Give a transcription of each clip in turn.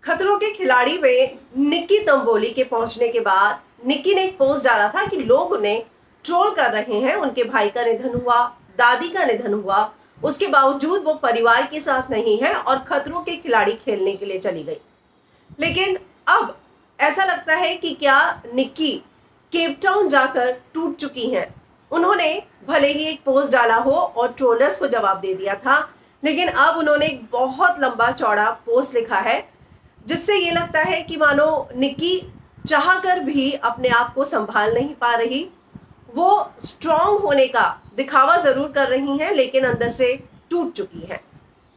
खतरों के खिलाड़ी में निक्की तंबोली के पहुंचने के बाद निक्की ने एक पोस्ट डाला था कि लोग उन्हें ट्रोल कर रहे हैं। उनके भाई का निधन हुआ, दादी का निधन हुआ, उसके बावजूद वो परिवार के साथ नहीं है और खतरों के खिलाड़ी खेलने के लिए चली गई। लेकिन अब ऐसा लगता है कि क्या निक्की केप टाउन जाकर टूट चुकी हैं। उन्होंने भले ही एक पोस्ट डाला हो और ट्रोलर्स को जवाब दे दिया था, लेकिन अब उन्होंने एक बहुत लंबा चौड़ा पोस्ट लिखा है जिससे ये लगता है कि मानो निक्की चाहकर भी अपने आप को संभाल नहीं पा रही। वो स्ट्रांग होने का दिखावा जरूर कर रही हैं, लेकिन अंदर से टूट चुकी हैं।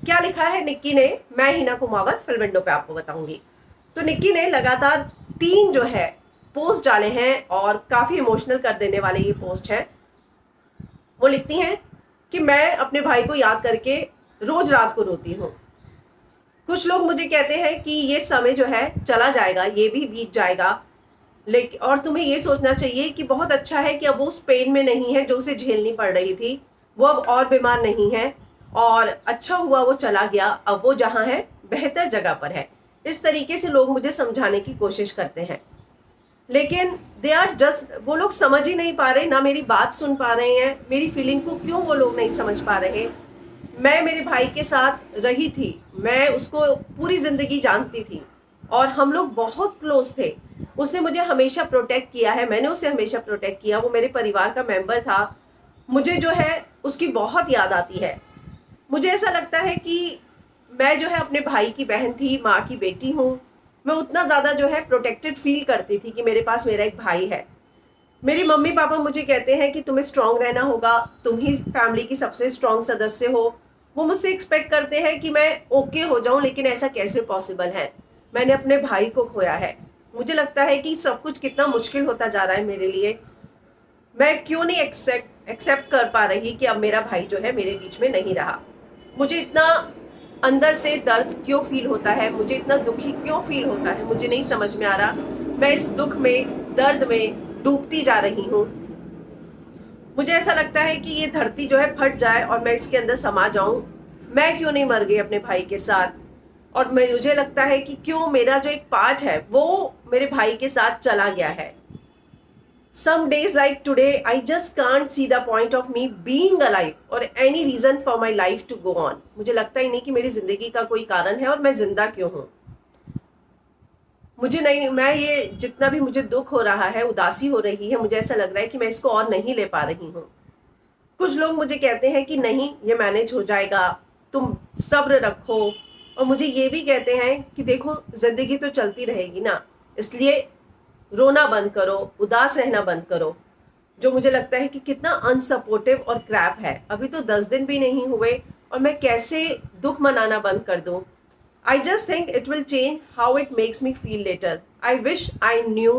क्या लिखा है निक्की ने, मैं हिना कुमावत फिल्म विंडो पे आपको बताऊंगी। तो निक्की ने लगातार 3 जो है पोस्ट डाले हैं और काफी इमोशनल कर देने वाले ये पोस्ट है। वो लिखती हैं कि मैं अपने भाई को याद करके रोज रात को रोती हूँ। कुछ लोग मुझे कहते हैं कि ये समय जो है चला जाएगा, ये भी बीत जाएगा, लेकिन और तुम्हें ये सोचना चाहिए कि बहुत अच्छा है कि अब वो उस पेन में नहीं है जो उसे झेलनी पड़ रही थी। वो अब और बीमार नहीं है और अच्छा हुआ वो चला गया, अब वो जहाँ है बेहतर जगह पर है। इस तरीके से लोग मुझे समझाने की कोशिश करते हैं, लेकिन दे आर जस्ट, वो लोग समझ ही नहीं पा रहे, ना मेरी बात सुन पा रहे हैं। मेरी फीलिंग को क्यों वो लोग नहीं समझ पा रहे। मैं मेरे भाई के साथ रही थी, मैं उसको पूरी जिंदगी जानती थी और हम लोग बहुत क्लोज थे। उसने मुझे हमेशा प्रोटेक्ट किया है, मैंने उसे हमेशा प्रोटेक्ट किया। वो मेरे परिवार का मेंबर था। मुझे जो है उसकी बहुत याद आती है। मुझे ऐसा लगता है कि मैं जो है अपने भाई की बहन थी, माँ की बेटी हूँ। मैं उतना ज़्यादा जो है प्रोटेक्टेड फील करती थी कि मेरे पास मेरा एक भाई है। मेरी मम्मी पापा मुझे कहते हैं कि तुम्हें स्ट्रांग रहना होगा, तुम ही फैमिली की सबसे स्ट्रांग सदस्य हो। वो मुझसे एक्सपेक्ट करते हैं कि मैं ओके हो जाऊं, लेकिन ऐसा कैसे पॉसिबल है। मैंने अपने भाई को खोया है। मुझे लगता है कि सब कुछ कितना मुश्किल होता जा रहा है मेरे लिए। मैं क्यों नहीं एक्सेप्ट कर पा रही कि अब मेरा भाई जो है मेरे बीच में नहीं रहा। मुझे इतना अंदर से दर्द क्यों फील होता है, मुझे इतना दुखी क्यों फील होता है, मुझे नहीं समझ में आ रहा। मैं इस दुख में, दर्द में डूबती जा रही हूँ। मुझे ऐसा लगता है कि ये धरती जो है फट जाए और मैं इसके अंदर समा जाऊं। मैं क्यों नहीं मर गई अपने भाई के साथ। और मुझे लगता है कि क्यों मेरा जो एक पार्ट है वो मेरे भाई के साथ चला गया है। Some days like today, I just can't see the point of me being alive or any reason for my life to go on. मुझे लगता ही नहीं कि मेरी जिंदगी का कोई कारण है और मैं जिंदा क्यों हूँ। मुझे नहीं, मैं ये जितना भी मुझे दुख हो रहा है, उदासी हो रही है, मुझे ऐसा लग रहा है कि मैं इसको और नहीं ले पा रही हूँ। कुछ लोग मुझे कहते हैं कि नहीं, ये मैनेज हो जाएगा, तुम सब्र रखो। और मुझे ये भी कहते हैं कि देखो जिंदगी तो चलती रहेगी ना, इसलिए रोना बंद करो, उदास रहना बंद करो। जो मुझे लगता है कि कितना अनसपोर्टिव और क्रैप है। अभी तो 10 दिन भी नहीं हुए और मैं कैसे दुख मनाना बंद कर दूं। I just think it will change how it makes me feel later. I wish I knew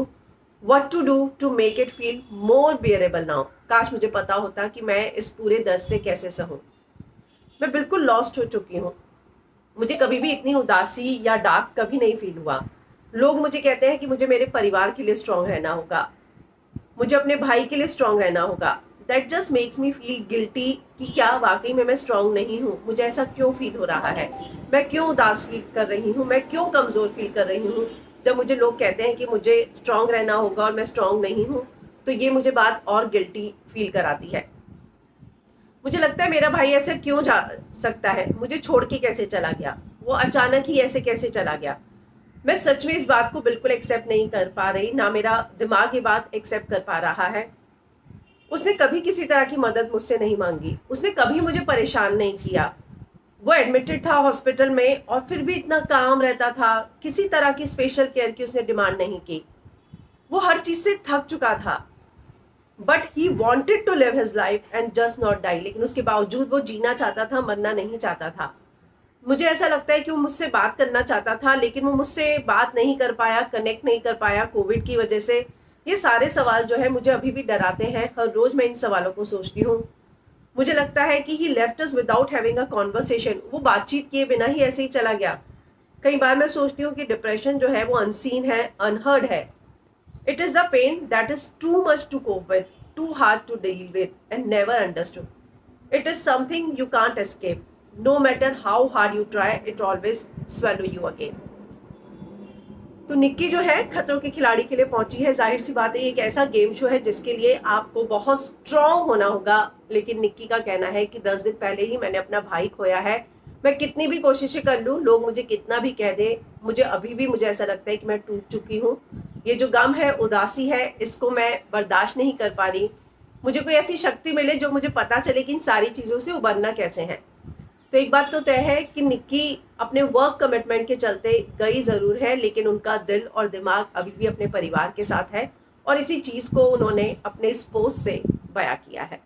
what to do to make it feel more bearable now. काश मुझे पता होता कि मैं इस पूरे दर्द से कैसे सहूं। मैं बिल्कुल लॉस्ट हो चुकी हूँ। मुझे कभी भी इतनी उदासी या डार्क कभी नहीं फील हुआ। लोग मुझे कहते हैं कि मुझे मेरे परिवार के लिए स्ट्रांग रहना होगा, मुझे अपने भाई के लिए स्ट्रांग रहना होगा। That just makes me feel guilty कि क्या वाकई में मैं स्ट्रांग नहीं हूँ। मुझे ऐसा क्यों फील हो रहा है, मैं क्यों उदास फील कर रही हूँ, मैं क्यों कमज़ोर फील कर रही हूँ। जब मुझे लोग कहते हैं कि मुझे स्ट्रांग रहना होगा और मैं स्ट्रांग नहीं हूँ, तो ये मुझे बात और गिल्टी फील कराती है। मुझे लगता है मेरा भाई ऐसे क्यों जा सकता है, मुझे छोड़ के कैसे चला गया, वो अचानक ही ऐसे कैसे चला गया। मैं सच में इस बात को बिल्कुल एक्सेप्ट नहीं कर पा रही, ना मेरा दिमाग ये बात एक्सेप्ट कर पा रहा है। उसने कभी किसी तरह की मदद मुझसे नहीं मांगी, उसने कभी मुझे परेशान नहीं किया। वो एडमिटेड था हॉस्पिटल में और फिर भी इतना काम रहता था, किसी तरह की स्पेशल केयर की उसने डिमांड नहीं की। वो हर चीज से थक चुका था, but he wanted to live his life and just not die. लेकिन उसके बावजूद वो जीना चाहता था, मरना नहीं चाहता था। मुझे ऐसा लगता है कि वो मुझसे बात करना चाहता था, लेकिन वो मुझसे बात नहीं कर पाया, कनेक्ट नहीं कर पाया कोविड की वजह से। ये सारे सवाल जो है मुझे अभी भी डराते हैं। हर रोज मैं इन सवालों को सोचती हूँ। मुझे लगता है कि he left us without having a conversation. वो बातचीत किए बिना ही ऐसे ही चला गया। कई बार मैं सोचती हूँ कि डिप्रेशन जो है वो अनसीन है, अनहर्ड है। It is the pain that is too much to cope with, too hard to deal with and never understood. It is something you can't escape. No matter how hard you try, it always swallow you again. तो निक्की जो है खतरों के खिलाड़ी के लिए पहुंची है। जाहिर सी बात है, ये एक ऐसा गेम शो है जिसके लिए आपको बहुत स्ट्रांग होना होगा। लेकिन निक्की का कहना है कि 10 दिन पहले ही मैंने अपना भाई खोया है। मैं कितनी भी कोशिशें कर लूं, लोग मुझे कितना भी कह दे, मुझे अभी भी मुझे ऐसा लगता है कि मैं टूट चुकी हूँ। ये जो गम है, उदासी है, इसको मैं बर्दाश्त नहीं कर पा रही। मुझे कोई ऐसी शक्ति मिले जो मुझे पता चले कि इन सारी चीज़ों से उबरना कैसे है। तो एक बात तो तय है कि निक्की अपने वर्क कमिटमेंट के चलते गई ज़रूर है, लेकिन उनका दिल और दिमाग अभी भी अपने परिवार के साथ है और इसी चीज़ को उन्होंने अपने इस पोस्ट से बयां किया है।